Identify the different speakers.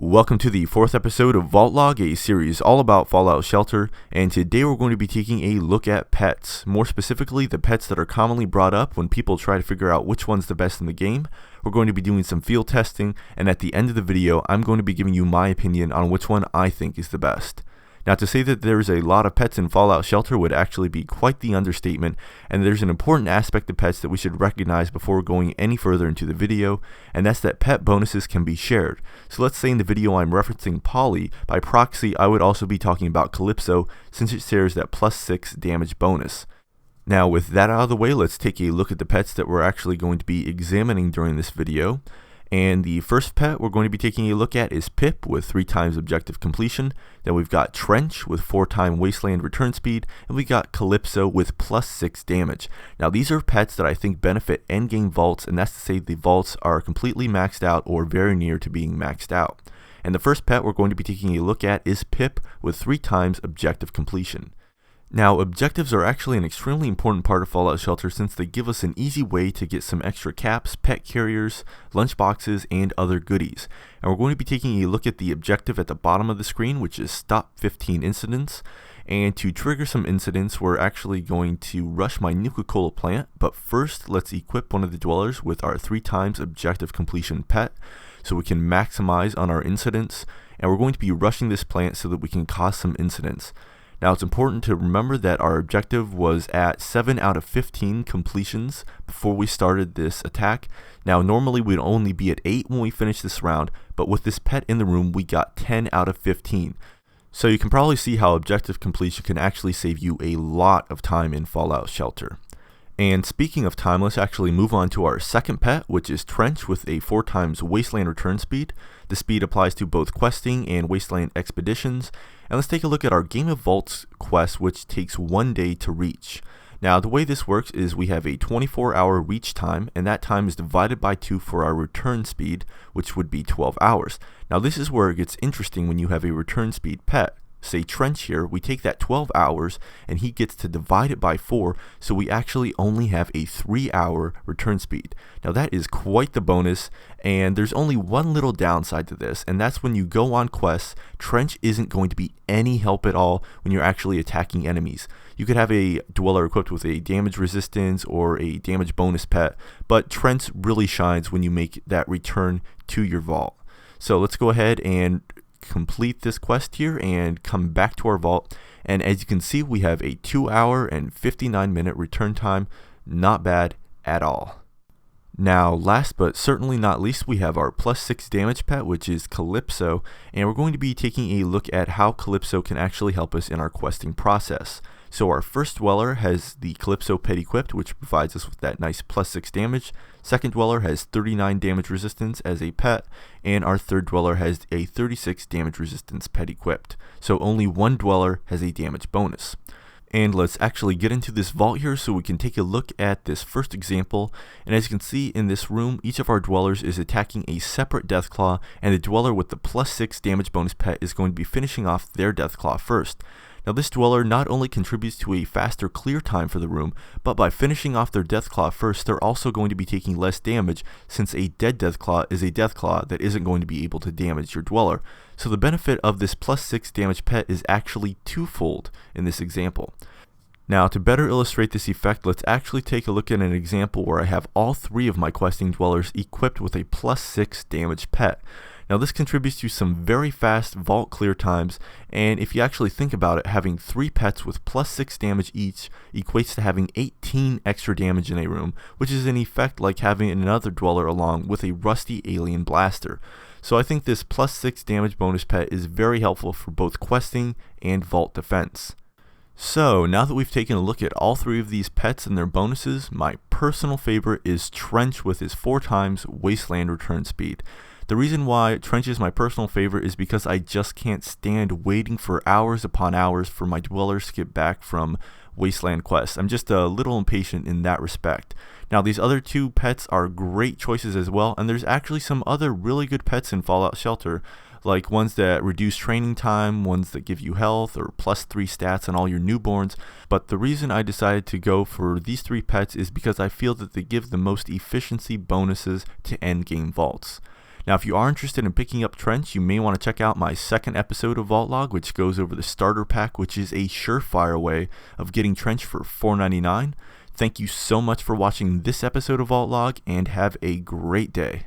Speaker 1: Welcome to the fourth episode of Vault Log, a series all about Fallout Shelter, and today we're going to be taking a look at pets, more specifically the pets that are commonly brought up when people try to figure out which one's the best in the game. We're going to be doing some field testing, and at the end of the video I'm going to be giving you my opinion on which one I think is the best. Now, to say that there's a lot of pets in Fallout Shelter would actually be quite the understatement, and there's an important aspect of pets that we should recognize before going any further into the video, and that's that pet bonuses can be shared. So let's say in the video I'm referencing Polly, by proxy I would also be talking about Calypso since it shares that +6 damage bonus. Now, with that out of the way, let's take a look at the pets that we're actually going to be examining during this video. And the first pet we're going to be taking a look at is Pip with 3x objective completion. Then we've got Trench with 4x Wasteland return speed, and we got Calypso with +6 damage. Now these are pets that I think benefit endgame vaults, and that's to say the vaults are completely maxed out or very near to being maxed out. And the first pet we're going to be taking a look at is Pip with 3x objective completion. Now, objectives are actually an extremely important part of Fallout Shelter since they give us an easy way to get some extra caps, pet carriers, lunchboxes, and other goodies. And we're going to be taking a look at the objective at the bottom of the screen, which is Stop 15 Incidents. And to trigger some incidents, we're actually going to rush my Nuka-Cola plant, but first let's equip one of the dwellers with our 3x objective completion pet so we can maximize on our incidents, and we're going to be rushing this plant so that we can cause some incidents. Now, it's important to remember that our objective was at 7 out of 15 completions before we started this attack. Now, normally we'd only be at 8 when we finish this round, but with this pet in the room, we got 10 out of 15. So you can probably see how objective completion can actually save you a lot of time in Fallout Shelter. And speaking of time, let's actually move on to our second pet, which is Trench with a 4x Wasteland return speed. The speed applies to both questing and Wasteland expeditions. And let's take a look at our Game of Vaults quest, which takes 1 day to reach. Now, the way this works is we have a 24-hour reach time, and that time is divided by 2 for our return speed, which would be 12 hours. Now, this is where it gets interesting when you have a return speed pet. Say Trench here, we take that 12 hours and he gets to divide it by 4, so we actually only have a 3-hour return speed. Now that is quite the bonus, and there's only one little downside to this, and that's when you go on quests, Trench isn't going to be any help at all when you're actually attacking enemies. You could have a dweller equipped with a damage resistance or a damage bonus pet, but Trench really shines when you make that return to your vault. So let's go ahead and complete this quest here and come back to our vault, and as you can see we have a 2-hour and 59-minute return time. Not bad at all. Now, last but certainly not least, we have our +6 damage pet, which is Calypso, and we're going to be taking a look at how Calypso can actually help us in our questing process. So our first dweller has the Calypso pet equipped, which provides us with that nice +6 damage. Second dweller has 39 damage resistance as a pet, and our third dweller has a 36 damage resistance pet equipped. So only one dweller has a damage bonus. And let's actually get into this vault here so we can take a look at this first example. And as you can see in this room, each of our dwellers is attacking a separate Deathclaw, and the dweller with the +6 damage bonus pet is going to be finishing off their Deathclaw first. Now this dweller not only contributes to a faster clear time for the room, but by finishing off their Deathclaw first, they're also going to be taking less damage since a dead Deathclaw is a Deathclaw that isn't going to be able to damage your dweller. So the benefit of this +6 damage pet is actually twofold in this example. Now, to better illustrate this effect, let's actually take a look at an example where I have all 3 of my questing dwellers equipped with a +6 damage pet. Now this contributes to some very fast vault clear times, and if you actually think about it, having 3 pets with +6 damage each equates to having 18 extra damage in a room, which is in effect like having another dweller along with a rusty alien blaster. So I think this +6 damage bonus pet is very helpful for both questing and vault defense. So now that we've taken a look at all 3 of these pets and their bonuses, my personal favorite is Trench with his 4x Wasteland return speed. The reason why Trench is my personal favorite is because I just can't stand waiting for hours upon hours for my dwellers to get back from Wasteland quests. I'm just a little impatient in that respect. Now these other 2 pets are great choices as well, and there's actually some other really good pets in Fallout Shelter, like ones that reduce training time, ones that give you health, or +3 stats on all your newborns. But the reason I decided to go for these 3 pets is because I feel that they give the most efficiency bonuses to endgame vaults. Now, if you are interested in picking up Trench, you may want to check out my second episode of Vault Log, which goes over the starter pack, which is a surefire way of getting Trench for $4.99. Thank you so much for watching this episode of Vault Log, and have a great day.